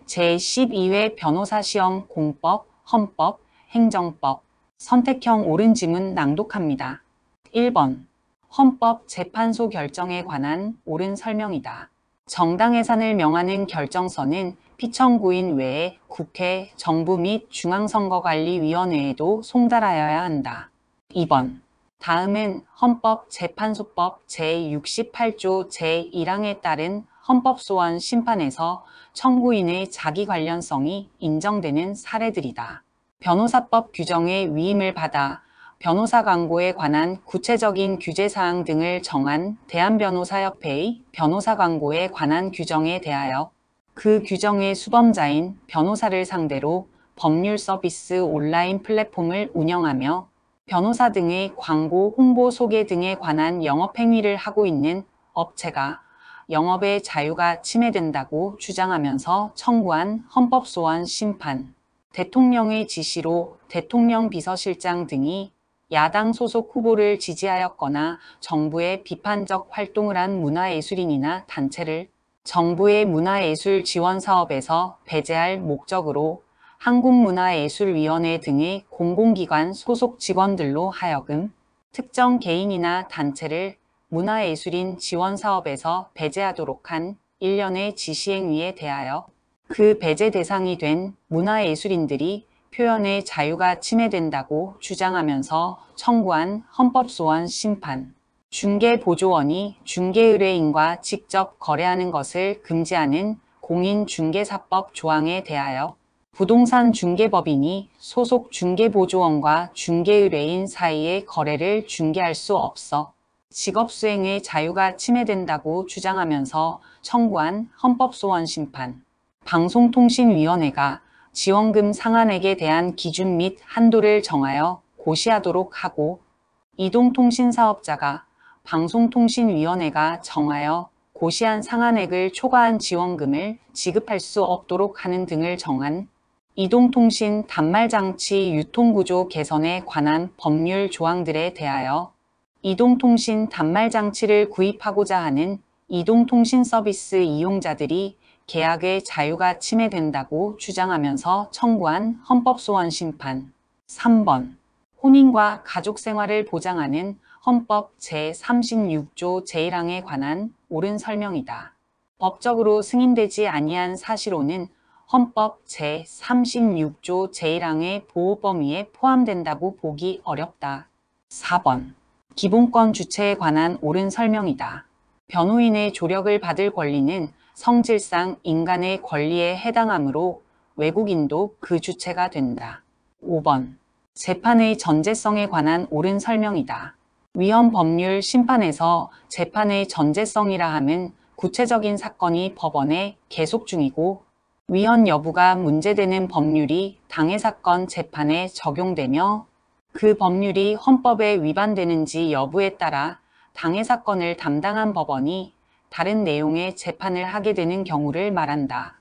제12회 변호사시험 공법, 헌법, 행정법, 선택형 옳은 지문 낭독합니다. 1번. 헌법재판소 결정에 관한 옳은 설명이다. 정당 해산을 명하는 결정서는 피청구인 외에 국회, 정부 및 중앙선거관리위원회에도 송달하여야 한다. 2번. 다음은 헌법재판소법 제68조 제1항에 따른 헌법소원 심판에서 청구인의 자기 관련성이 인정되는 사례들이다. 변호사법 규정의 위임을 받아 변호사 광고에 관한 구체적인 규제사항 등을 정한 대한변호사협회의 변호사 광고에 관한 규정에 대하여 그 규정의 수범자인 변호사를 상대로 법률 서비스 온라인 플랫폼을 운영하며 변호사 등의 광고, 홍보, 소개 등에 관한 영업행위를 하고 있는 업체가 영업의 자유가 침해된다고 주장하면서 청구한 헌법소원 심판, 대통령의 지시로 대통령 비서실장 등이 야당 소속 후보를 지지하였거나 정부의 비판적 활동을 한 문화예술인이나 단체를 정부의 문화예술 지원 사업에서 배제할 목적으로 한국문화예술위원회 등의 공공기관 소속 직원들로 하여금 특정 개인이나 단체를 문화예술인 지원 사업에서 배제하도록 한 일련의 지시행위에 대하여 그 배제 대상이 된 문화예술인들이 표현의 자유가 침해된다고 주장하면서 청구한 헌법소원 심판, 중개보조원이 중개의뢰인과 직접 거래하는 것을 금지하는 공인중개사법 조항에 대하여 부동산 중개법인이 소속 중개보조원과 중개의뢰인 사이의 거래를 중개할 수 없어 직업수행의 자유가 침해된다고 주장하면서 청구한 헌법소원 심판, 방송통신위원회가 지원금 상한액에 대한 기준 및 한도를 정하여 고시하도록 하고 이동통신사업자가 방송통신위원회가 정하여 고시한 상한액을 초과한 지원금을 지급할 수 없도록 하는 등을 정한 이동통신 단말장치 유통구조 개선에 관한 법률 조항들에 대하여 이동통신 단말장치를 구입하고자 하는 이동통신 서비스 이용자들이 계약의 자유가 침해된다고 주장하면서 청구한 헌법소원 심판. 3번. 혼인과 가족생활을 보장하는 헌법 제36조 제1항에 관한 옳은 설명이다. 법적으로 승인되지 아니한 사실혼은 헌법 제36조 제1항의 보호 범위에 포함된다고 보기 어렵다. 4번. 기본권 주체에 관한 옳은 설명이다. 변호인의 조력을 받을 권리는 성질상 인간의 권리에 해당하므로 외국인도 그 주체가 된다. 5번. 재판의 전제성에 관한 옳은 설명이다. 위헌 법률 심판에서 재판의 전제성이라 함은 구체적인 사건이 법원에 계속 중이고 위헌 여부가 문제되는 법률이 당해사건 재판에 적용되며 그 법률이 헌법에 위반되는지 여부에 따라 당해사건을 담당한 법원이 다른 내용의 재판을 하게 되는 경우를 말한다.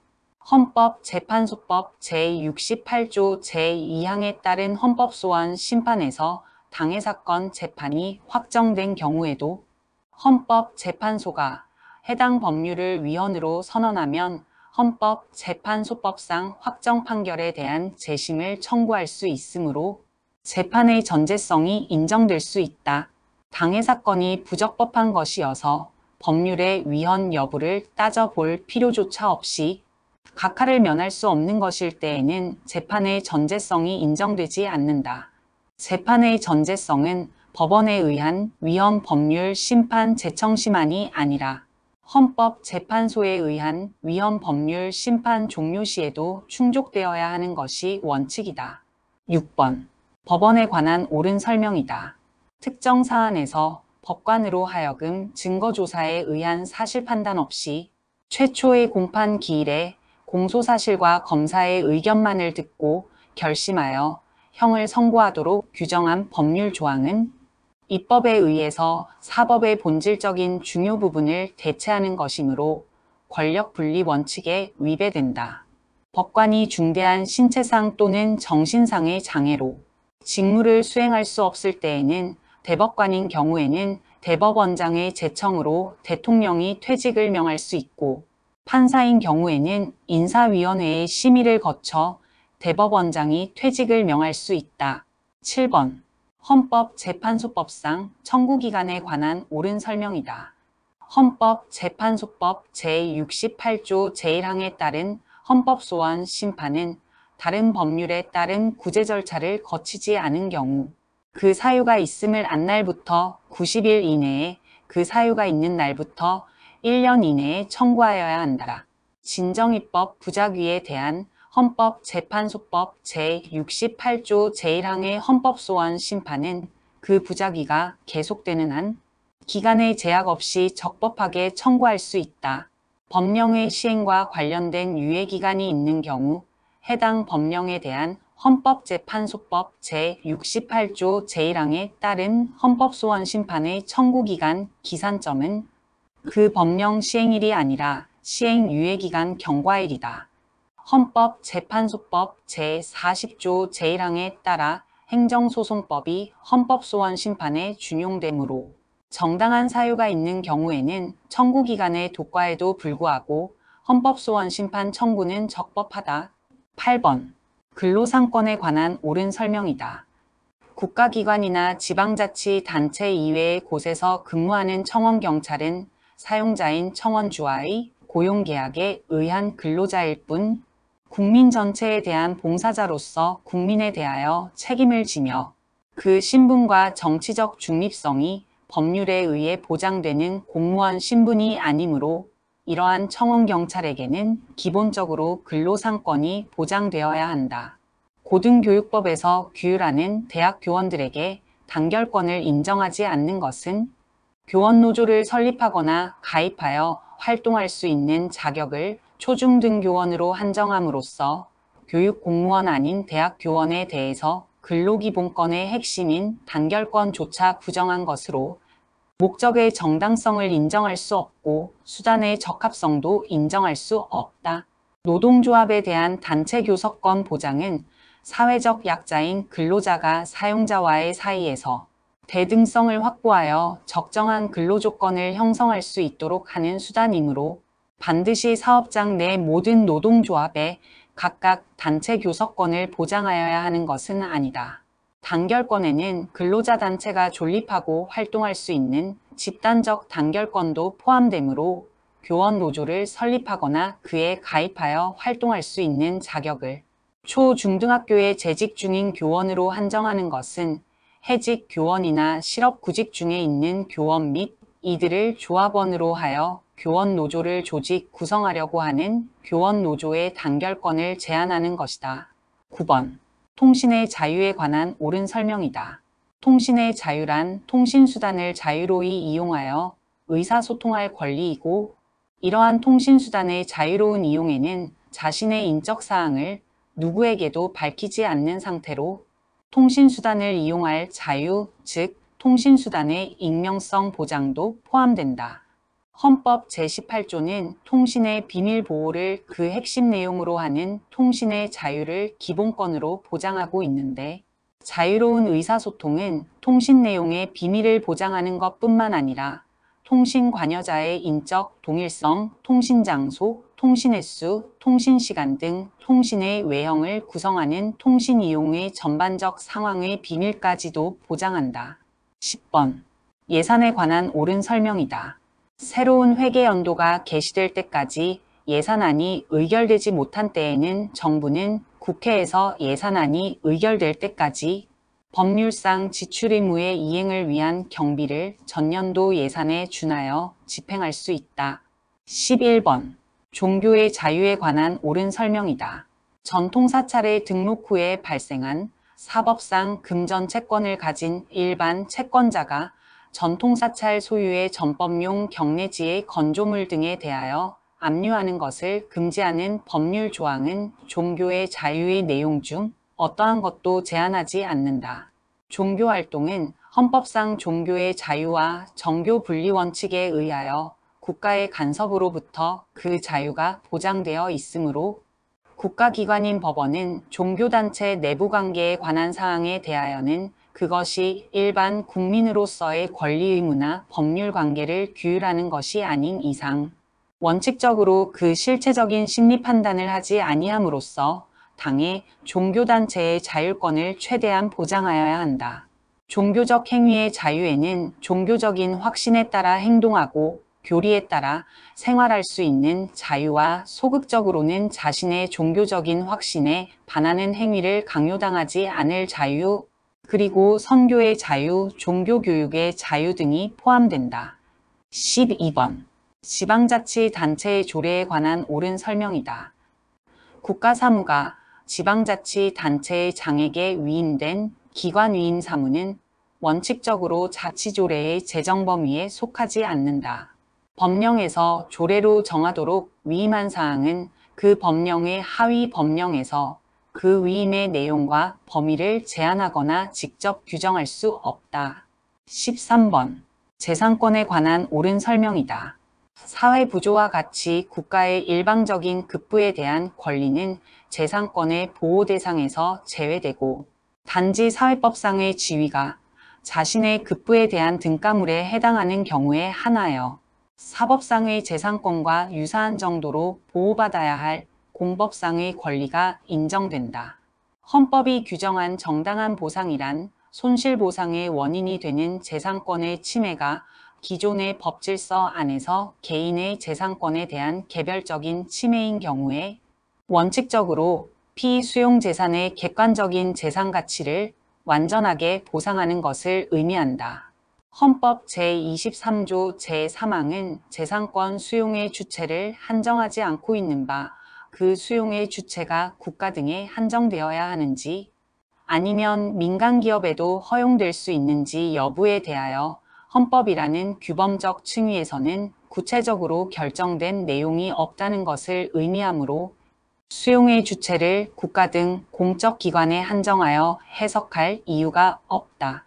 헌법재판소법 제68조 제2항에 따른 헌법소원 심판에서 당해사건 재판이 확정된 경우에도 헌법재판소가 해당 법률을 위헌으로 선언하면 헌법재판소법상 확정 판결에 대한 재심을 청구할 수 있으므로 재판의 전제성이 인정될 수 있다. 당해사건이 부적법한 것이어서 법률의 위헌 여부를 따져볼 필요조차 없이 각하를 면할 수 없는 것일 때에는 재판의 전제성이 인정되지 않는다. 재판의 전제성은 법원에 의한 위헌 법률 심판 재청심안이 아니라 헌법재판소에 의한 위헌 법률 심판 종료 시에도 충족되어야 하는 것이 원칙이다. 6번. 법원에 관한 옳은 설명이다. 특정 사안에서 법관으로 하여금 증거조사에 의한 사실 판단 없이 최초의 공판 기일에 공소사실과 검사의 의견만을 듣고 결심하여 형을 선고하도록 규정한 법률 조항은 입법에 의해서 사법의 본질적인 중요 부분을 대체하는 것이므로 권력분리 원칙에 위배된다. 법관이 중대한 신체상 또는 정신상의 장애로 직무를 수행할 수 없을 때에는 대법관인 경우에는 대법원장의 제청으로 대통령이 퇴직을 명할 수 있고 판사인 경우에는 인사위원회의 심의를 거쳐 대법원장이 퇴직을 명할 수 있다. 7번. 헌법재판소법상 청구기간에 관한 옳은 설명이다. 헌법재판소법 제68조 제1항에 따른 헌법소원 심판은 다른 법률에 따른 구제 절차를 거치지 않은 경우 그 사유가 있음을 안 날부터 90일 이내에 그 사유가 있는 날부터 1년 이내에 청구하여야 한다. 진정입법 부작위에 대한 헌법재판소법 제68조 제1항의 헌법소원 심판은 그 부작위가 계속되는 한 기간의 제약 없이 적법하게 청구할 수 있다. 법령의 시행과 관련된 유예기간이 있는 경우 해당 법령에 대한 헌법재판소법 제68조 제1항에 따른 헌법소원 심판의 청구기간 기산점은 그 법령 시행일이 아니라 시행 유예기간 경과일이다. 헌법재판소법 제40조 제1항에 따라 행정소송법이 헌법소원 심판에 준용되므로 정당한 사유가 있는 경우에는 청구기간의 도과에도 불구하고 헌법소원 심판 청구는 적법하다. 8번. 근로상권에 관한 옳은 설명이다. 국가기관이나 지방자치단체 이외의 곳에서 근무하는 청원경찰은 사용자인 청원주와의 고용계약에 의한 근로자일 뿐 국민 전체에 대한 봉사자로서 국민에 대하여 책임을 지며 그 신분과 정치적 중립성이 법률에 의해 보장되는 공무원 신분이 아니므로 이러한 청원경찰에게는 기본적으로 근로상권이 보장되어야 한다. 고등교육법에서 규율하는 대학 교원들에게 단결권을 인정하지 않는 것은 교원노조를 설립하거나 가입하여 활동할 수 있는 자격을 초중등교원으로 한정함으로써 교육공무원 아닌 대학교원에 대해서 근로기본권의 핵심인 단결권조차 부정한 것으로 목적의 정당성을 인정할 수 없고 수단의 적합성도 인정할 수 없다. 노동조합에 대한 단체교섭권 보장은 사회적 약자인 근로자가 사용자와의 사이에서 대등성을 확보하여 적정한 근로조건을 형성할 수 있도록 하는 수단이므로 반드시 사업장 내 모든 노동조합에 각각 단체 교섭권을 보장하여야 하는 것은 아니다. 단결권에는 근로자 단체가 존립하고 활동할 수 있는 집단적 단결권도 포함되므로 교원 노조를 설립하거나 그에 가입하여 활동할 수 있는 자격을 초중등학교에 재직 중인 교원으로 한정하는 것은 해직 교원이나 실업구직 중에 있는 교원 및 이들을 조합원으로 하여 교원 노조를 조직 구성하려고 하는 교원 노조의 단결권을 제한하는 것이다. 9번. 통신의 자유에 관한 옳은 설명이다. 통신의 자유란 통신수단을 자유로이 이용하여 의사소통할 권리이고 이러한 통신수단의 자유로운 이용에는 자신의 인적사항을 누구에게도 밝히지 않는 상태로 통신수단을 이용할 자유, 즉 통신수단의 익명성 보장도 포함된다. 헌법 제18조는 통신의 비밀 보호를 그 핵심 내용으로 하는 통신의 자유를 기본권으로 보장하고 있는데 자유로운 의사소통은 통신 내용의 비밀을 보장하는 것뿐만 아니라 통신 관여자의 인적 동일성, 통신 장소, 통신 횟수, 통신 시간 등 통신의 외형을 구성하는 통신 이용의 전반적 상황의 비밀까지도 보장한다. 10번. 예산에 관한 옳은 설명이다. 새로운 회계 연도가 개시될 때까지 예산안이 의결되지 못한 때에는 정부는 국회에서 예산안이 의결될 때까지 법률상 지출 의무의 이행을 위한 경비를 전년도 예산에 준하여 집행할 수 있다. 11번. 종교의 자유에 관한 옳은 설명이다. 전통사찰의 등록 후에 발생한 사법상 금전 채권을 가진 일반 채권자가 전통사찰 소유의 전법용 경내지의 건조물 등에 대하여 압류하는 것을 금지하는 법률 조항은 종교의 자유의 내용 중 어떠한 것도 제한하지 않는다. 종교활동은 헌법상 종교의 자유와 정교 분리 원칙에 의하여 국가의 간섭으로부터 그 자유가 보장되어 있으므로 국가기관인 법원은 종교단체 내부관계에 관한 사항에 대하여는 그것이 일반 국민으로서의 권리 의무나 법률 관계를 규율하는 것이 아닌 이상 원칙적으로 그 실체적인 심리 판단을 하지 아니함으로써 당의 종교단체의 자율권을 최대한 보장하여야 한다. 종교적 행위의 자유에는 종교적인 확신에 따라 행동하고 교리에 따라 생활할 수 있는 자유와 소극적으로는 자신의 종교적인 확신에 반하는 행위를 강요당하지 않을 자유, 그리고 선교의 자유, 종교교육의 자유 등이 포함된다. 12번. 지방자치단체의 조례에 관한 옳은 설명이다. 국가사무가 지방자치단체의 장에게 위임된 기관위임 사무는 원칙적으로 자치조례의 재정 범위에 속하지 않는다. 법령에서 조례로 정하도록 위임한 사항은 그 법령의 하위 법령에서 그 위임의 내용과 범위를 제한하거나 직접 규정할 수 없다. 13번. 재산권에 관한 옳은 설명이다. 사회부조와 같이 국가의 일방적인 급부에 대한 권리는 재산권의 보호 대상에서 제외되고 단지 사회법상의 지위가 자신의 급부에 대한 등가물에 해당하는 경우에 한하여 사법상의 재산권과 유사한 정도로 보호받아야 할 공법상의 권리가 인정된다. 헌법이 규정한 정당한 보상이란 손실보상의 원인이 되는 재산권의 침해가 기존의 법질서 안에서 개인의 재산권에 대한 개별적인 침해인 경우에 원칙적으로 피수용 재산의 객관적인 재산 가치를 완전하게 보상하는 것을 의미한다. 헌법 제23조 제3항은 재산권 수용의 주체를 한정하지 않고 있는 바 그 수용의 주체가 국가 등에 한정되어야 하는지 아니면 민간기업에도 허용될 수 있는지 여부에 대하여 헌법이라는 규범적 층위에서는 구체적으로 결정된 내용이 없다는 것을 의미하므로 수용의 주체를 국가 등 공적 기관에 한정하여 해석할 이유가 없다.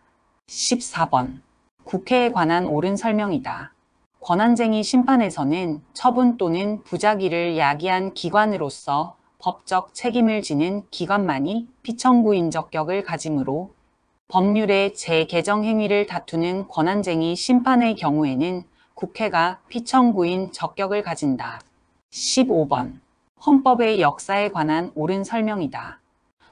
14번. 국회에 관한 옳은 설명이다. 권한쟁의 심판에서는 처분 또는 부작위를 야기한 기관으로서 법적 책임을 지는 기관만이 피청구인 적격을 가지므로 법률의 재개정 행위를 다투는 권한쟁의 심판의 경우에는 국회가 피청구인 적격을 가진다. 15번. 헌법의 역사에 관한 옳은 설명이다.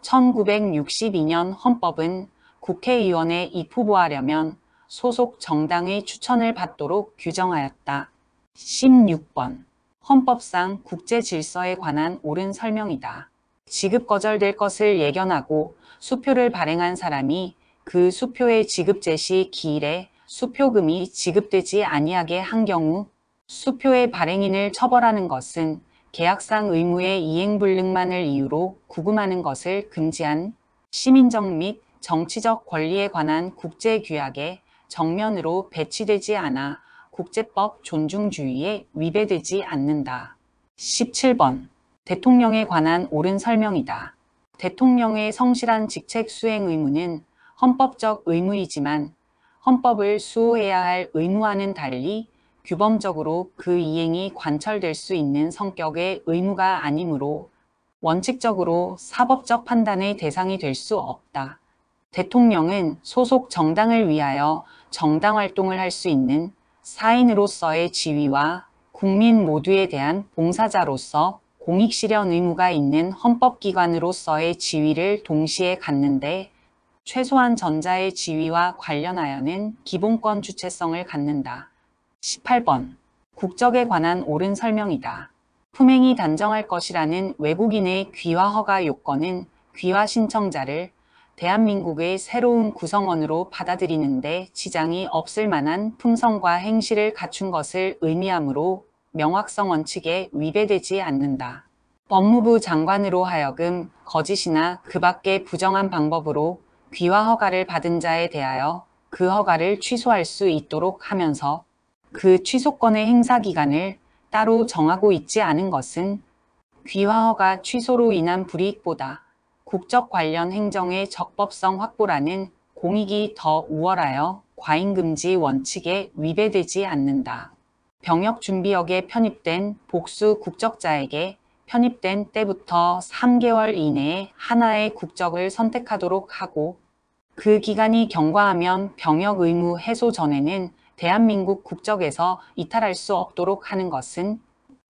1962년 헌법은 국회의원에 입후보하려면 소속 정당의 추천을 받도록 규정하였다. 16번. 헌법상 국제질서에 관한 옳은 설명이다. 지급 거절될 것을 예견하고 수표를 발행한 사람이 그 수표의 지급제 시 기일에 수표금이 지급되지 아니하게 한 경우 수표의 발행인을 처벌하는 것은 계약상 의무의 이행불능만을 이유로 구금하는 것을 금지한 시민적 및 정치적 권리에 관한 국제규약에 정면으로 배치되지 않아 국제법 존중주의에 위배되지 않는다. 17번. 대통령에 관한 옳은 설명이다. 대통령의 성실한 직책 수행 의무는 헌법적 의무이지만 헌법을 수호해야 할 의무와는 달리 규범적으로 그 이행이 관철될 수 있는 성격의 의무가 아니므로 원칙적으로 사법적 판단의 대상이 될 수 없다. 대통령은 소속 정당을 위하여 정당 활동을 할 수 있는 사인으로서의 지위와 국민 모두에 대한 봉사자로서 공익실현 의무가 있는 헌법기관으로서의 지위를 동시에 갖는데 최소한 전자의 지위와 관련하여는 기본권 주체성을 갖는다. 18번. 국적에 관한 옳은 설명이다. 품행이 단정할 것이라는 외국인의 귀화 허가 요건은 귀화 신청자를 대한민국의 새로운 구성원으로 받아들이는데 지장이 없을 만한 품성과 행실을 갖춘 것을 의미하므로 명확성 원칙에 위배되지 않는다. 법무부 장관으로 하여금 거짓이나 그 밖의 부정한 방법으로 귀화 허가를 받은 자에 대하여 그 허가를 취소할 수 있도록 하면서 그 취소권의 행사 기간을 따로 정하고 있지 않은 것은 귀화 허가 취소로 인한 불이익보다 국적 관련 행정의 적법성 확보라는 공익이 더 우월하여 과잉금지 원칙에 위배되지 않는다. 병역준비역에 편입된 복수 국적자에게 편입된 때부터 3개월 이내에 하나의 국적을 선택하도록 하고 그 기간이 경과하면 병역 의무 해소 전에는 대한민국 국적에서 이탈할 수 없도록 하는 것은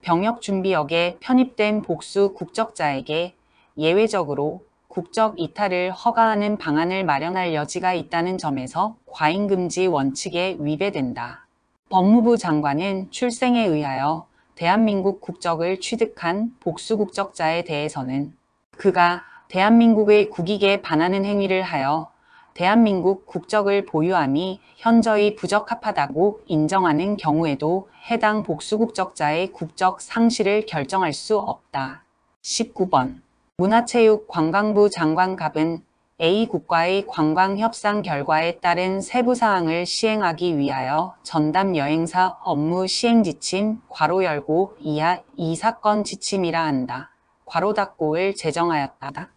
병역준비역에 편입된 복수 국적자에게 예외적으로 국적 이탈을 허가하는 방안을 마련할 여지가 있다는 점에서 과잉금지 원칙에 위배된다. 법무부 장관은 출생에 의하여 대한민국 국적을 취득한 복수 국적자에 대해서는 그가 대한민국의 국익에 반하는 행위를 하여 대한민국 국적을 보유함이 현저히 부적합하다고 인정하는 경우에도 해당 복수국적자의 국적 상실을 결정할 수 없다. 19번 문화체육관광부 장관 갑은 A국과의 관광협상 결과에 따른 세부사항을 시행하기 위하여 전담 여행사 업무 시행지침 괄호 열고 이하 이 사건 지침이라 한다. 괄호 닫고를 제정하였다.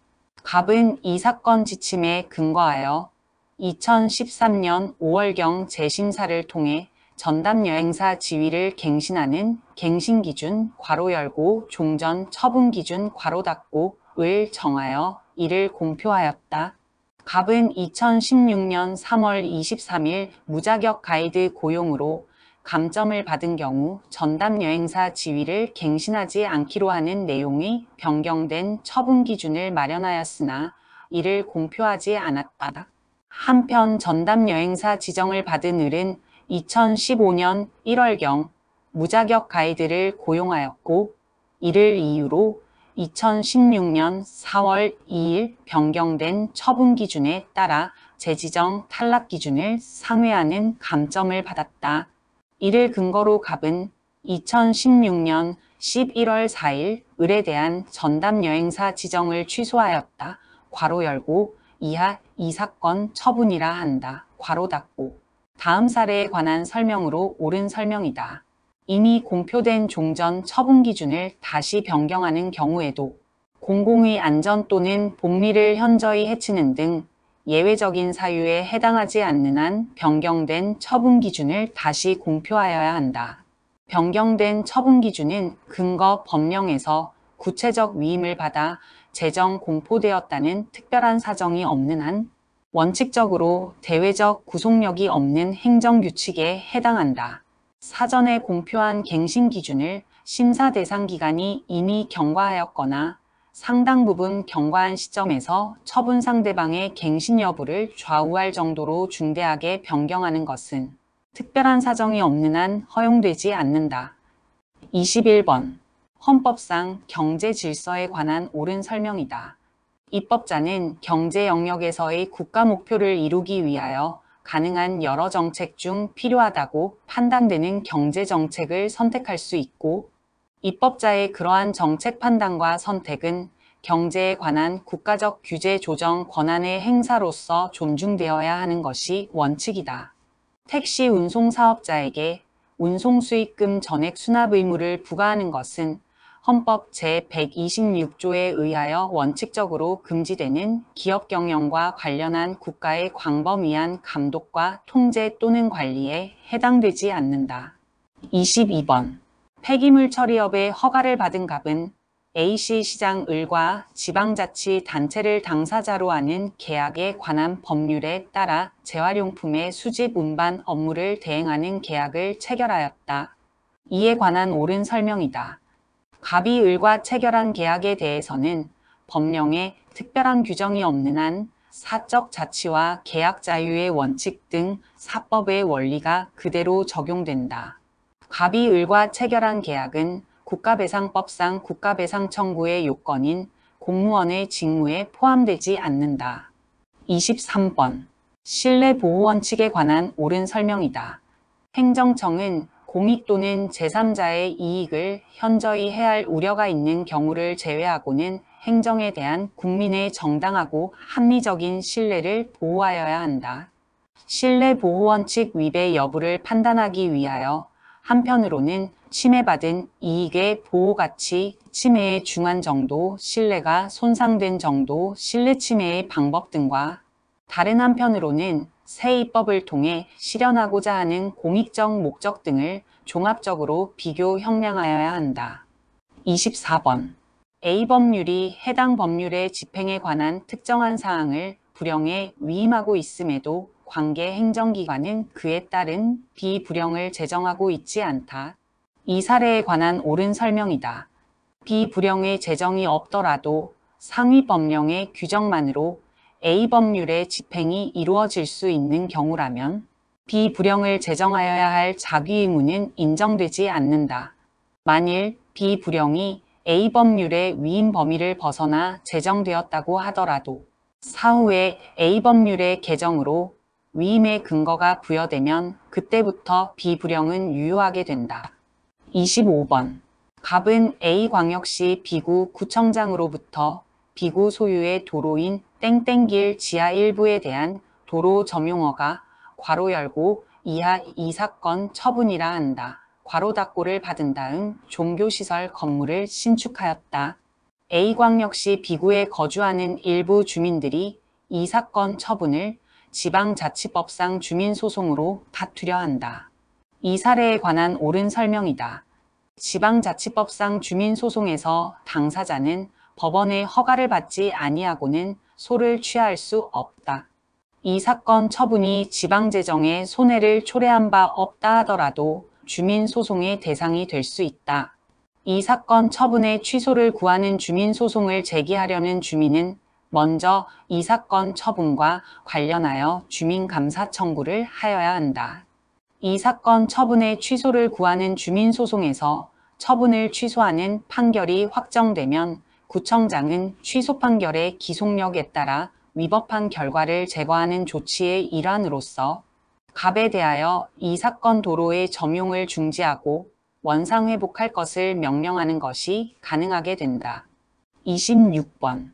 갑은 이 사건 지침에 근거하여 2013년 5월경 재심사를 통해 전담 여행사 지위를 갱신하는 갱신기준 괄호 열고 종전 처분기준 괄호 닫고를 정하여 이를 공표하였다. 갑은 2016년 3월 23일 무자격 가이드 고용으로 감점을 받은 경우 전담 여행사 지위를 갱신하지 않기로 하는 내용의 변경된 처분 기준을 마련하였으나 이를 공표하지 않았다. 한편 전담 여행사 지정을 받은 을은 2015년 1월경 무자격 가이드를 고용하였고 이를 이유로 2016년 4월 2일 변경된 처분 기준에 따라 재지정 탈락 기준을 상회하는 감점을 받았다. 이를 근거로 갑은 2016년 11월 4일 을에 대한 전담 여행사 지정을 취소하였다. 괄호 열고 이하 이 사건 처분이라 한다. 괄호 닫고. 다음 사례에 관한 설명으로 옳은 설명이다. 이미 공표된 종전 처분 기준을 다시 변경하는 경우에도 공공의 안전 또는 복리를 현저히 해치는 등 예외적인 사유에 해당하지 않는 한 변경된 처분 기준을 다시 공표하여야 한다. 변경된 처분 기준은 근거 법령에서 구체적 위임을 받아 제정 공포되었다는 특별한 사정이 없는 한 원칙적으로 대외적 구속력이 없는 행정규칙에 해당한다. 사전에 공표한 갱신 기준을 심사 대상 기관이 이미 경과하였거나 상당 부분 경과한 시점에서 처분 상대방의 갱신 여부를 좌우할 정도로 중대하게 변경하는 것은 특별한 사정이 없는 한 허용되지 않는다. 21번 헌법상 경제 질서에 관한 옳은 설명이다. 입법자는 경제 영역에서의 국가 목표를 이루기 위하여 가능한 여러 정책 중 필요하다고 판단되는 경제 정책을 선택할 수 있고 입법자의 그러한 정책 판단과 선택은 경제에 관한 국가적 규제 조정 권한의 행사로서 존중되어야 하는 것이 원칙이다. 택시 운송 사업자에게 운송수익금 전액 수납 의무를 부과하는 것은 헌법 제126조에 의하여 원칙적으로 금지되는 기업 경영과 관련한 국가의 광범위한 감독과 통제 또는 관리에 해당되지 않는다. 22번 폐기물 처리업의 허가를 받은 갑은 A씨 시장 을과 지방자치단체를 당사자로 하는 계약에 관한 법률에 따라 재활용품의 수집 운반 업무를 대행하는 계약을 체결하였다. 이에 관한 옳은 설명이다. 갑이 을과 체결한 계약에 대해서는 법령에 특별한 규정이 없는 한 사적 자치와 계약 자유의 원칙 등 사법의 원리가 그대로 적용된다. 갑이 을과 체결한 계약은 국가배상법상 국가배상 청구의 요건인 공무원의 직무에 포함되지 않는다. 23번 신뢰보호원칙에 관한 옳은 설명이다. 행정청은 공익 또는 제3자의 이익을 현저히 해할 우려가 있는 경우를 제외하고는 행정에 대한 국민의 정당하고 합리적인 신뢰를 보호하여야 한다. 신뢰보호원칙 위배 여부를 판단하기 위하여 한편으로는 침해받은 이익의 보호가치, 침해의 중한 정도, 신뢰가 손상된 정도, 신뢰 침해의 방법 등과 다른 한편으로는 새 입법을 통해 실현하고자 하는 공익적 목적 등을 종합적으로 비교 형량하여야 한다. 24번 A 법률이 해당 법률의 집행에 관한 특정한 사항을 불령에 위임하고 있음에도 관계 행정기관은 그에 따른 B 불령을 제정하고 있지 않다. 이 사례에 관한 옳은 설명이다. 비불령의 제정이 없더라도 상위 법령의 규정만으로 A 법률의 집행이 이루어질 수 있는 경우라면 비불령을 제정하여야 할 자기 의무는 인정되지 않는다. 만일 비불령이 A 법률의 위임 범위를 벗어나 제정되었다고 하더라도 사후에 A 법률의 개정으로 위임의 근거가 부여되면 그때부터 비불령은 유효하게 된다. 25번. 갑은 A광역시 비구 구청장으로부터 비구 소유의 도로인 땡땡길 지하 일부에 대한 도로 점용허가 괄호 열고 이하 이 사건 처분이라 한다. 괄호 닫고를 받은 다음 종교시설 건물을 신축하였다. A광역시 비구에 거주하는 일부 주민들이 이 사건 처분을 지방자치법상 주민소송으로 다투려 한다. 이 사례에 관한 옳은 설명이다. 지방자치법상 주민소송에서 당사자는 법원의 허가를 받지 아니하고는 소를 취하할 수 없다. 이 사건 처분이 지방재정에 손해를 초래한 바 없다 하더라도 주민소송의 대상이 될 수 있다. 이 사건 처분의 취소를 구하는 주민소송을 제기하려는 주민은 먼저 이 사건 처분과 관련하여 주민감사 청구를 하여야 한다. 이 사건 처분의 취소를 구하는 주민소송에서 처분을 취소하는 판결이 확정되면 구청장은 취소 판결의 기속력에 따라 위법한 결과를 제거하는 조치의 일환으로서 갑에 대하여 이 사건 도로의 점용을 중지하고 원상회복할 것을 명령하는 것이 가능하게 된다. 26번.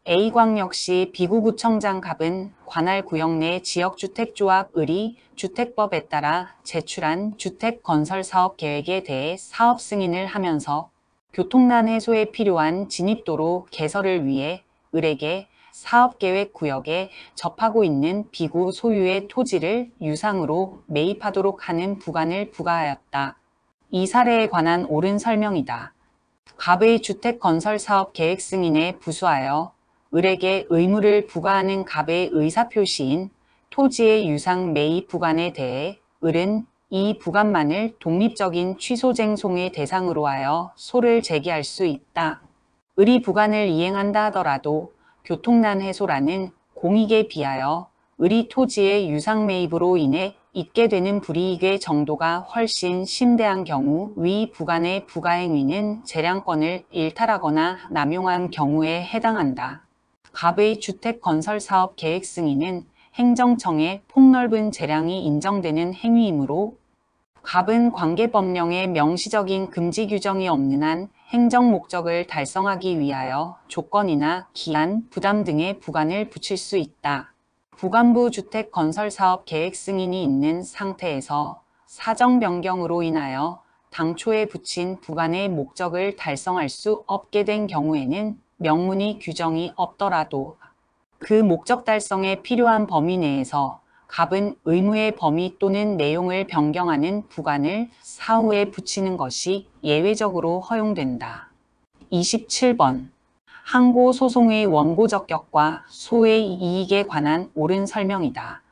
A광역시 비구구청장 갑은 관할 구역 내 지역주택조합 을이 주택법에 따라 제출한 주택건설사업 계획에 대해 사업 승인을 하면서 교통난 해소에 필요한 진입도로 개설을 위해 을에게 사업계획 구역에 접하고 있는 비구 소유의 토지를 유상으로 매입하도록 하는 부관을 부과하였다. 이 사례에 관한 옳은 설명이다. 갑의 주택건설사업 계획 승인에 부수하여 을에게 의무를 부과하는 갑의 의사표시인 토지의 유상 매입 부관에 대해 을은 이 부관만을 독립적인 취소쟁송의 대상으로 하여 소를 제기할 수 있다. 을이 부관을 이행한다 하더라도 교통난 해소라는 공익에 비하여 을이 토지의 유상 매입으로 인해 있게 되는 불이익의 정도가 훨씬 심대한 경우 위 부관의 부가행위는 재량권을 일탈하거나 남용한 경우에 해당한다. 갑의 주택건설사업 계획 승인은 행정청의 폭넓은 재량이 인정되는 행위이므로 갑은 관계법령에 명시적인 금지 규정이 없는 한 행정 목적을 달성하기 위하여 조건이나 기한, 부담 등의 부관을 붙일 수 있다. 부관부 주택건설사업 계획 승인이 있는 상태에서 사정 변경으로 인하여 당초에 붙인 부관의 목적을 달성할 수 없게 된 경우에는 명문의 규정이 없더라도 그 목적 달성에 필요한 범위 내에서 갑은 의무의 범위 또는 내용을 변경하는 부관을 사후에 붙이는 것이 예외적으로 허용된다. 27번. 항고 소송의 원고 적격과 소의 이익에 관한 옳은 설명이다.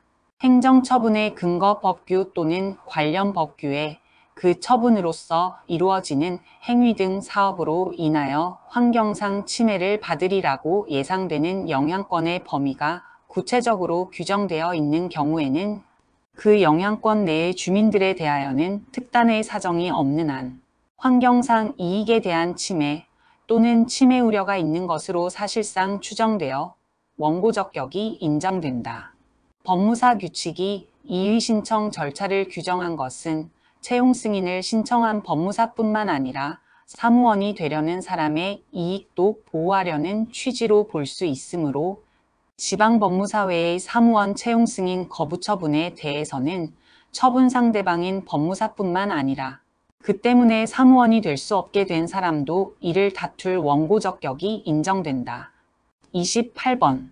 행정처분의 근거 법규 또는 관련 법규에 그 처분으로서 이루어지는 행위 등 사업으로 인하여 환경상 침해를 받으리라고 예상되는 영향권의 범위가 구체적으로 규정되어 있는 경우에는 그 영향권 내의 주민들에 대하여는 특단의 사정이 없는 한 환경상 이익에 대한 침해 또는 침해 우려가 있는 것으로 사실상 추정되어 원고 적격이 인정된다. 법무사 규칙이 이의 신청 절차를 규정한 것은 채용 승인을 신청한 법무사뿐만 아니라 사무원이 되려는 사람의 이익도 보호하려는 취지로 볼 수 있으므로 지방법무사 외의 사무원 채용 승인 거부 처분에 대해서는 처분 상대방인 법무사뿐만 아니라 그 때문에 사무원이 될 수 없게 된 사람도 이를 다툴 원고 적격이 인정된다. 28번.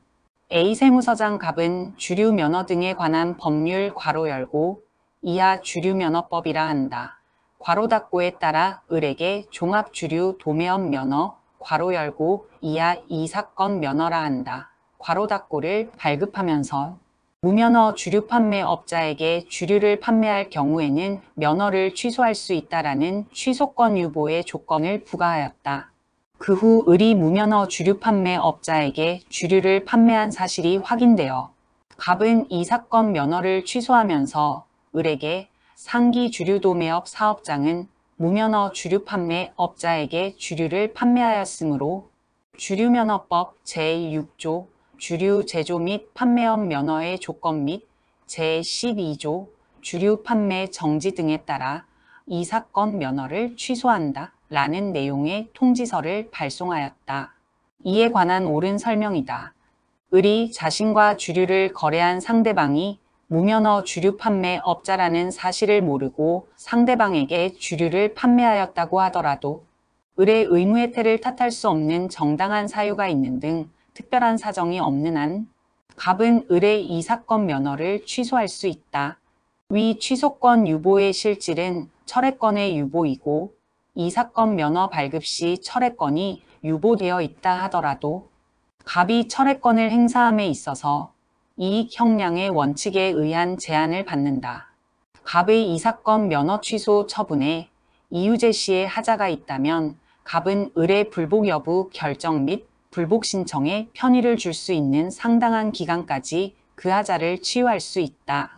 A 세무서장 갑은 주류 면허 등에 관한 법률 괄호 열고 이하 주류면허법이라 한다. 괄호 닫고에 따라 을에게 종합주류 도매업 면허 괄호 열고 이하 이 사건 면허라 한다. 괄호 닫고를 발급하면서 무면허 주류 판매업자에게 주류를 판매할 경우에는 면허를 취소할 수 있다라는 취소권 유보의 조건을 부과하였다. 그 후 을이 무면허 주류 판매업자에게 주류를 판매한 사실이 확인되어 갑은 이 사건 면허를 취소하면서 을에게 상기 주류도매업 사업장은 무면허 주류 판매업자에게 주류를 판매하였으므로 주류면허법 제6조 주류 제조 및 판매업 면허의 조건 및 제12조 주류 판매 정지 등에 따라 이 사건 면허를 취소한다 라는 내용의 통지서를 발송하였다. 이에 관한 옳은 설명이다. 을이 자신과 주류를 거래한 상대방이 무면허 주류 판매업자라는 사실을 모르고 상대방에게 주류를 판매하였다고 하더라도 을의 의무해태를 탓할 수 없는 정당한 사유가 있는 등 특별한 사정이 없는 한 갑은 을의 이 사건 면허를 취소할 수 있다. 위 취소권 유보의 실질은 철회권의 유보이고 이 사건 면허 발급 시 철회권이 유보되어 있다 하더라도 갑이 철회권을 행사함에 있어서 이익 형량의 원칙에 의한 제한을 받는다. 갑의 이 사건 면허 취소 처분에 이유 제시의 하자가 있다면 갑은 을의 불복 여부 결정 및 불복 신청에 편의를 줄 수 있는 상당한 기간까지 그 하자를 취소할 수 있다.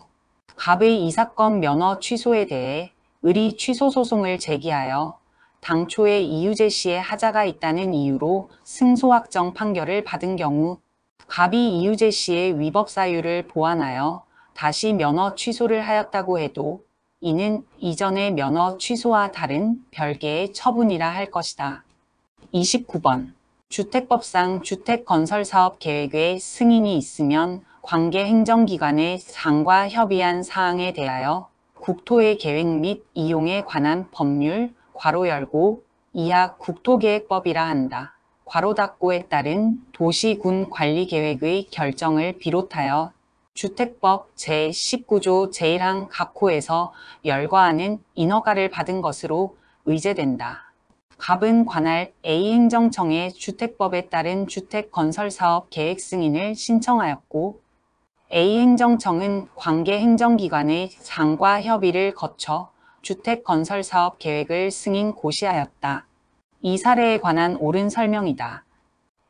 갑의 이 사건 면허 취소에 대해 을이 취소 소송을 제기하여 당초에 이유 제시의 하자가 있다는 이유로 승소 확정 판결을 받은 경우 갑이 이유 제시의 위법 사유를 보완하여 다시 면허 취소를 하였다고 해도 이는 이전의 면허 취소와 다른 별개의 처분이라 할 것이다. 29번. 주택법상 주택건설사업 계획의 승인이 있으면 관계 행정기관의 상과 협의한 사항에 대하여 국토의 계획 및 이용에 관한 법률 괄호 열고 이하 국토계획법이라 한다. 괄호 닫고에 따른 도시군 관리계획의 결정을 비롯하여 주택법 제19조 제1항 각호에서 열거하는 인허가를 받은 것으로 의제된다. 갑은 관할 A행정청에 주택법에 따른 주택건설사업 계획 승인을 신청하였고 A행정청은 관계 행정기관의 상과 협의를 거쳐 주택건설사업 계획을 승인 고시하였다. 이 사례에 관한 옳은 설명이다.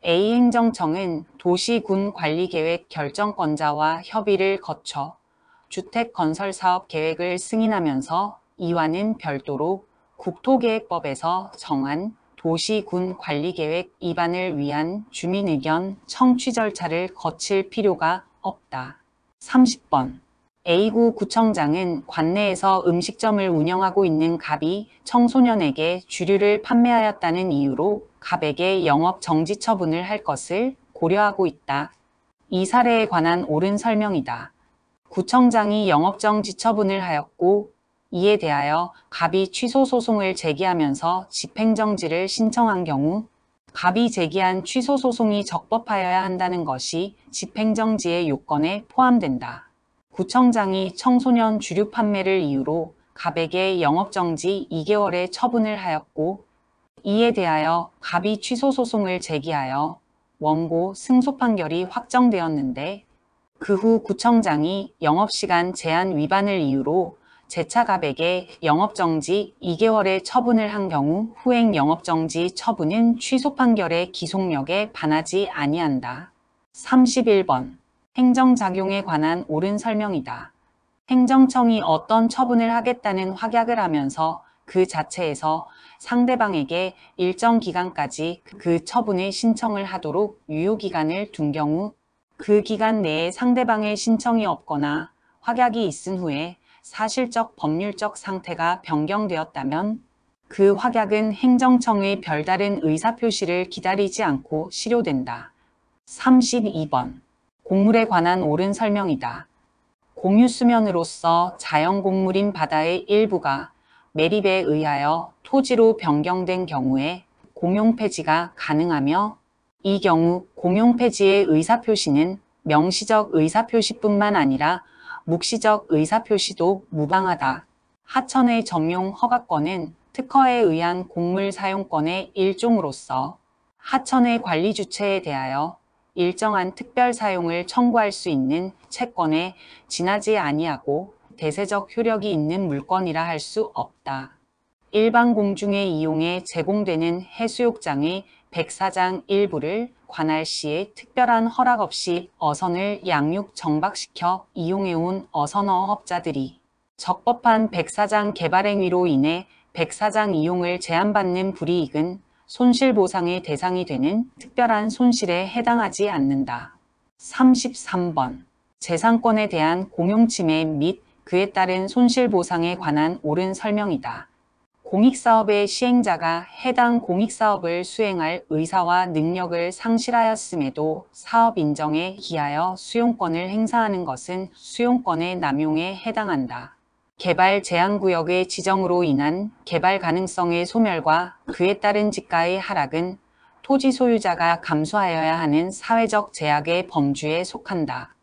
A행정청은 도시군관리계획 결정권자와 협의를 거쳐 주택건설사업 계획을 승인하면서 이와는 별도로 국토계획법에서 정한 도시군관리계획 입안을 위한 주민의견 청취 절차를 거칠 필요가 없다. 30번. A구 구청장은 관내에서 음식점을 운영하고 있는 갑이 청소년에게 주류를 판매하였다는 이유로 갑에게 영업 정지 처분을 할 것을 고려하고 있다. 이 사례에 관한 옳은 설명이다. 구청장이 영업 정지 처분을 하였고 이에 대하여 갑이 취소 소송을 제기하면서 집행정지를 신청한 경우 갑이 제기한 취소 소송이 적법하여야 한다는 것이 집행정지의 요건에 포함된다. 구청장이 청소년 주류 판매를 이유로 갑에게 영업정지 2개월의 처분을 하였고 이에 대하여 갑이 취소 소송을 제기하여 원고 승소 판결이 확정되었는데 그 후 구청장이 영업시간 제한 위반을 이유로 재차 갑에게 영업정지 2개월의 처분을 한 경우 후행 영업정지 처분은 취소 판결의 기속력에 반하지 아니한다. 31번. 행정작용에 관한 옳은 설명이다. 행정청이 어떤 처분을 하겠다는 확약을 하면서 그 자체에서 상대방에게 일정 기간까지 그 처분의 신청을 하도록 유효기간을 둔 경우 그 기간 내에 상대방의 신청이 없거나 확약이 있은 후에 사실적 법률적 상태가 변경되었다면 그 확약은 행정청의 별다른 의사표시를 기다리지 않고 실효된다. 32번. 곡물에 관한 옳은 설명이다. 공유수면으로서 자연곡물인 바다의 일부가 매립에 의하여 토지로 변경된 경우에 공용폐지가 가능하며 이 경우 공용폐지의 의사표시는 명시적 의사표시뿐만 아니라 묵시적 의사표시도 무방하다. 하천의 점용 허가권은 특허에 의한 곡물 사용권의 일종으로서 하천의 관리 주체에 대하여 일정한 특별 사용을 청구할 수 있는 채권에 지나지 아니하고 대세적 효력이 있는 물건이라 할 수 없다. 일반 공중의 이용에 제공되는 해수욕장의 백사장 일부를 관할 시에 특별한 허락 없이 어선을 양육 정박시켜 이용해온 어선어업자들이 적법한 백사장 개발 행위로 인해 백사장 이용을 제한받는 불이익은 손실보상의 대상이 되는 특별한 손실에 해당하지 않는다. 33번. 재산권에 대한 공용침해 및 그에 따른 손실보상에 관한 옳은 설명이다. 공익사업의 시행자가 해당 공익사업을 수행할 의사와 능력을 상실하였음에도 사업 인정에 기하여 수용권을 행사하는 것은 수용권의 남용에 해당한다. 개발 제한구역의 지정으로 인한 개발 가능성의 소멸과 그에 따른 지가의 하락은 토지 소유자가 감수하여야 하는 사회적 제약의 범주에 속한다.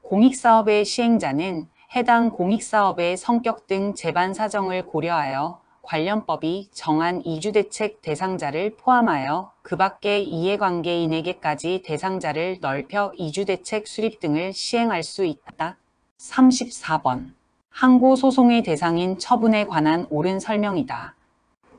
공익사업의 시행자는 해당 공익사업의 성격 등 재반 사정을 고려하여 관련법이 정한 이주대책 대상자를 포함하여 그 밖의 이해관계인에게까지 대상자를 넓혀 이주대책 수립 등을 시행할 수 있다. 34번. 항고소송의 대상인 처분에 관한 옳은 설명이다.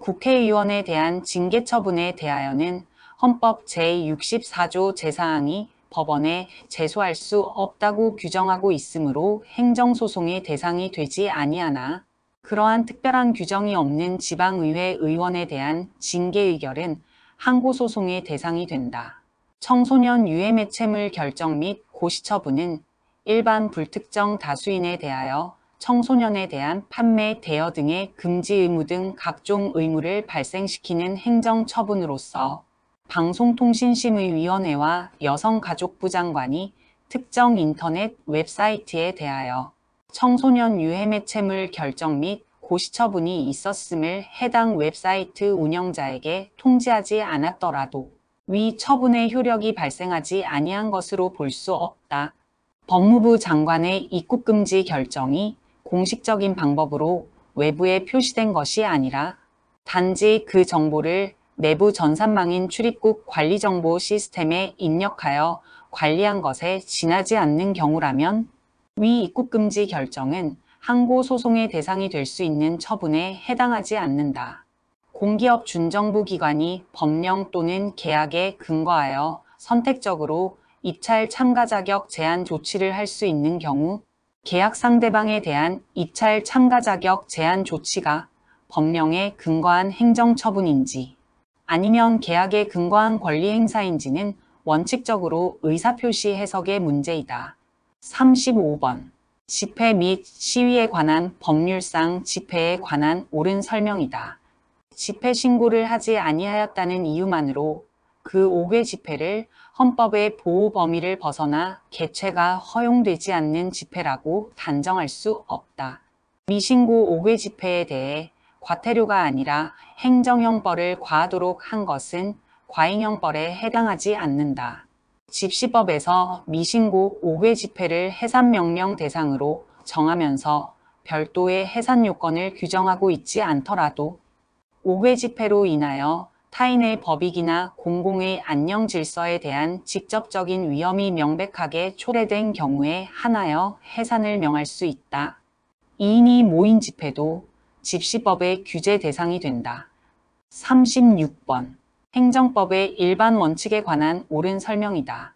국회의원에 대한 징계처분에 대하여는 헌법 제64조 제4항이 법원에 제소할 수 없다고 규정하고 있으므로 행정소송의 대상이 되지 아니하나 그러한 특별한 규정이 없는 지방의회 의원에 대한 징계 의결은 항고소송의 대상이 된다. 청소년 유해매체물 결정 및 고시처분은 일반 불특정 다수인에 대하여 청소년에 대한 판매, 대여 등의 금지 의무 등 각종 의무를 발생시키는 행정처분으로서 방송통신심의위원회와 여성가족부 장관이 특정 인터넷 웹사이트에 대하여 청소년 유해매체물 결정 및 고시처분이 있었음을 해당 웹사이트 운영자에게 통지하지 않았더라도 위 처분의 효력이 발생하지 아니한 것으로 볼 수 없다. 법무부 장관의 입국금지 결정이 공식적인 방법으로 외부에 표시된 것이 아니라 단지 그 정보를 내부 전산망인 출입국 관리정보 시스템에 입력하여 관리한 것에 지나지 않는 경우라면 위 입국금지 결정은 항고소송의 대상이 될 수 있는 처분에 해당하지 않는다. 공기업 준정부 기관이 법령 또는 계약에 근거하여 선택적으로 입찰 참가 자격 제한 조치를 할 수 있는 경우 계약 상대방에 대한 입찰 참가 자격 제한 조치가 법령에 근거한 행정처분인지 아니면 계약에 근거한 권리 행사인지는 원칙적으로 의사표시 해석의 문제이다. 35번. 집회 및 시위에 관한 법률상 집회에 관한 옳은 설명이다. 집회 신고를 하지 아니하였다는 이유만으로 그 5개 집회를 헌법의 보호 범위를 벗어나 개최가 허용되지 않는 집회라고 단정할 수 없다. 미신고 5개 집회에 대해 과태료가 아니라 행정형벌을 과하도록 한 것은 과잉형벌에 해당하지 않는다. 집시법에서 미신고 5개 집회를 해산명령 대상으로 정하면서 별도의 해산 요건을 규정하고 있지 않더라도 5개 집회로 인하여 타인의 법익이나 공공의 안녕 질서에 대한 직접적인 위험이 명백하게 초래된 경우에 한하여 해산을 명할 수 있다. 2인이 모인 집회도 집시법의 규제 대상이 된다. 36번. 행정법의 일반 원칙에 관한 옳은 설명이다.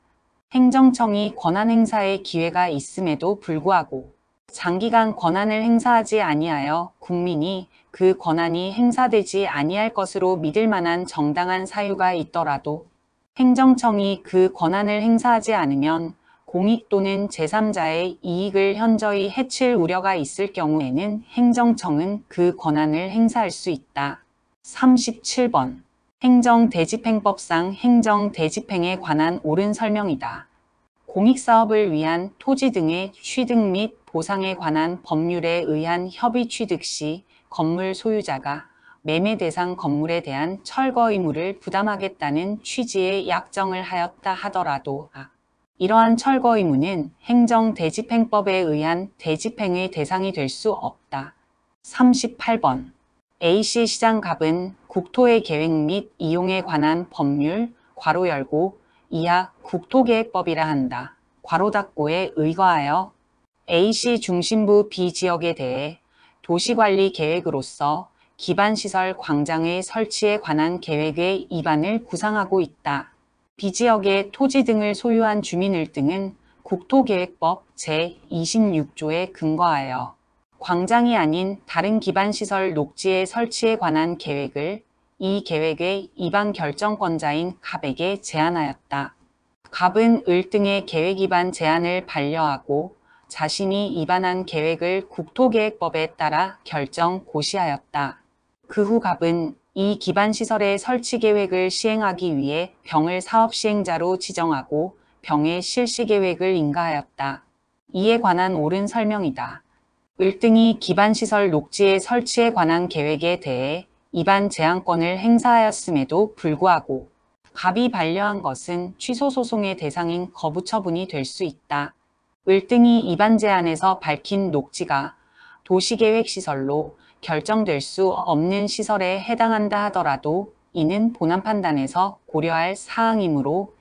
행정청이 권한 행사의 기회가 있음에도 불구하고 장기간 권한을 행사하지 아니하여 국민이 그 권한이 행사되지 아니할 것으로 믿을 만한 정당한 사유가 있더라도 행정청이 그 권한을 행사하지 않으면 공익 또는 제3자의 이익을 현저히 해칠 우려가 있을 경우에는 행정청은 그 권한을 행사할 수 있다. 37번. 행정대집행법상 행정대집행에 관한 옳은 설명이다. 공익사업을 위한 토지 등의 취득 및 보상에 관한 법률에 의한 협의 취득 시 건물 소유자가 매매 대상 건물에 대한 철거 의무를 부담하겠다는 취지의 약정을 하였다 하더라도 이러한 철거 의무는 행정대집행법에 의한 대집행의 대상이 될 수 없다. 38번. A씨 시장갑은 국토의 계획 및 이용에 관한 법률 괄호 열고 이하 국토계획법이라 한다. 괄호 닫고에 의거하여 A시 중심부 B지역에 대해 도시관리 계획으로서 기반시설 광장의 설치에 관한 계획의 입안을 구상하고 있다. B지역의 토지 등을 소유한 주민을 등은 국토계획법 제26조에 근거하여 광장이 아닌 다른 기반시설 녹지의 설치에 관한 계획을 이 계획의 입안 결정권자인 갑에게 제안하였다. 갑은 을 등의 계획 입안 제안을 반려하고 자신이 입안한 계획을 국토계획법에 따라 결정 고시하였다. 그 후 갑은 이 기반시설의 설치 계획을 시행하기 위해 병을 사업시행자로 지정하고 병의 실시 계획을 인가하였다. 이에 관한 옳은 설명이다. 을 등이 기반시설 녹지의 설치에 관한 계획에 대해 입안 제한권을 행사하였음에도 불구하고 갑이 반려한 것은 취소 소송의 대상인 거부 처분이 될 수 있다. 을 등이 입안 제안에서 밝힌 녹지가 도시계획시설로 결정될 수 없는 시설에 해당한다 하더라도 이는 본안 판단에서 고려할 사항이므로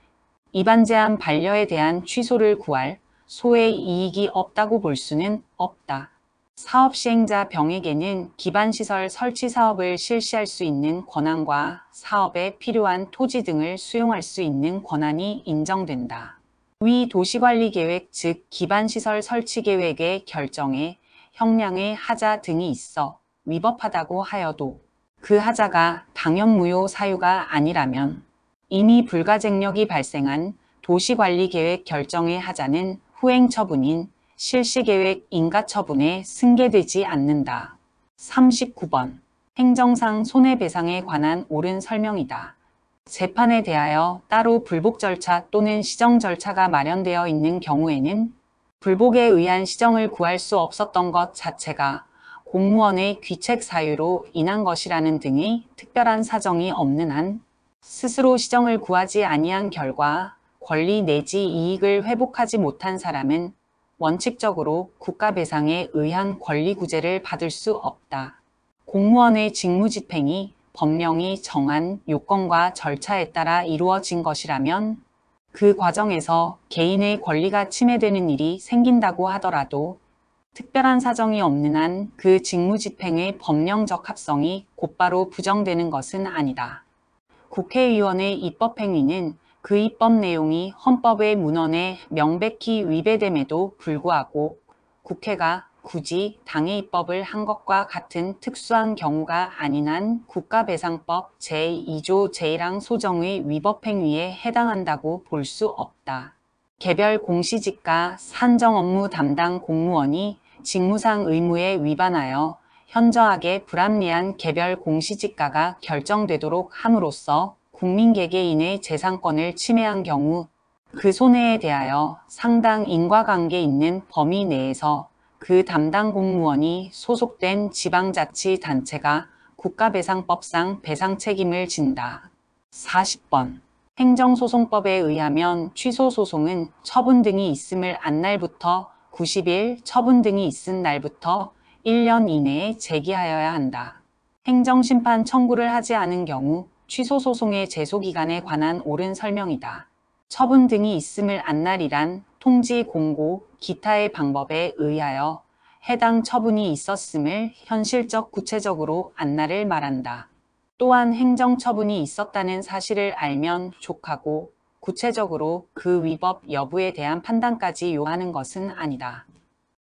입안 제한 반려에 대한 취소를 구할 소의 이익이 없다고 볼 수는 없다. 사업시행자 병에게는 기반시설 설치 사업을 실시할 수 있는 권한과 사업에 필요한 토지 등을 수용할 수 있는 권한이 인정된다. 위 도시관리계획 즉 기반시설 설치계획의 결정에 형량의 하자 등이 있어 위법하다고 하여도 그 하자가 당연무효 사유가 아니라면 이미 불가쟁력이 발생한 도시관리계획 결정의 하자는 후행처분인 실시계획 인가처분에 승계되지 않는다. 39번. 행정상 손해배상에 관한 옳은 설명이다. 재판에 대하여 따로 불복 절차 또는 시정 절차가 마련되어 있는 경우에는 불복에 의한 시정을 구할 수 없었던 것 자체가 공무원의 귀책 사유로 인한 것이라는 등의 특별한 사정이 없는 한 스스로 시정을 구하지 아니한 결과 권리 내지 이익을 회복하지 못한 사람은 원칙적으로 국가배상에 의한 권리구제를 받을 수 없다. 공무원의 직무집행이 법령이 정한 요건과 절차에 따라 이루어진 것이라면 그 과정에서 개인의 권리가 침해되는 일이 생긴다고 하더라도 특별한 사정이 없는 한 그 직무집행의 법령적 합성이 곧바로 부정되는 것은 아니다. 국회의원의 입법행위는 그 입법 내용이 헌법의 문헌에 명백히 위배됨에도 불구하고 국회가 굳이 당의 입법을 한 것과 같은 특수한 경우가 아닌 한 국가배상법 제2조 제1항 소정의 위법행위에 해당한다고 볼 수 없다. 개별 공시지가 산정 업무 담당 공무원이 직무상 의무에 위반하여 현저하게 불합리한 개별 공시지가가 결정되도록 함으로써 국민 개개인의 재산권을 침해한 경우 그 손해에 대하여 상당 인과관계 있는 범위 내에서 그 담당 공무원이 소속된 지방자치단체가 국가배상법상 배상 책임을 진다. 40번. 행정소송법에 의하면 취소소송은 처분 등이 있음을 안 날부터 90일, 처분 등이 있은 날부터 1년 이내에 제기하여야 한다. 행정심판 청구를 하지 않은 경우 취소소송의 제소기간에 관한 옳은 설명이다. 처분 등이 있음을 안 날이란 통지, 공고, 기타의 방법에 의하여 해당 처분이 있었음을 현실적 구체적으로 안 날을 말한다. 또한 행정처분이 있었다는 사실을 알면 족하고 구체적으로 그 위법 여부에 대한 판단까지 요하는 것은 아니다.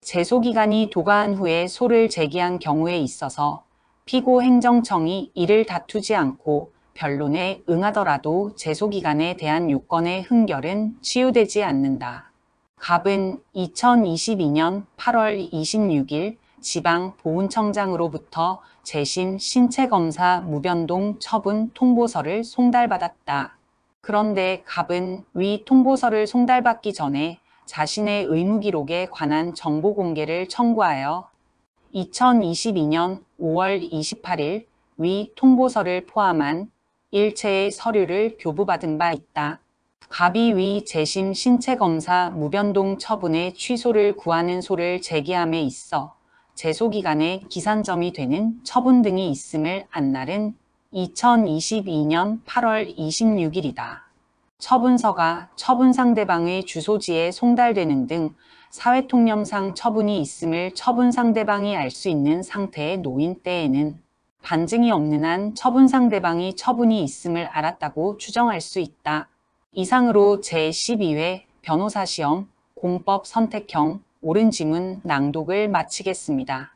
제소기간이 도가한 후에 소를 제기한 경우에 있어서 피고 행정청이 이를 다투지 않고 변론에 응하더라도 제소기간에 대한 요건의 흥결은 치유되지 않는다. 갑은 2022년 8월 26일 지방보훈청장으로부터 재심 신체검사 무변동 처분 통보서를 송달받았다. 그런데 갑은 위 통보서를 송달받기 전에 자신의 의무기록에 관한 정보 공개를 청구하여 2022년 5월 28일 위 통보서를 포함한 일체의 서류를 교부받은 바 있다. 갑이 위 재심 신체검사 무변동 처분의 취소를 구하는 소를 제기함에 있어 제소기간에 기산점이 되는 처분 등이 있음을 안 날은 2022년 8월 26일이다. 처분서가 처분 상대방의 주소지에 송달되는 등 사회통념상 처분이 있음을 처분 상대방이 알 수 있는 상태에 놓인 때에는 반증이 없는 한 처분 상대방이 처분이 있음을 알았다고 추정할 수 있다. 이상으로 제12회 변호사 시험 공법 선택형 옳은 지문 낭독을 마치겠습니다.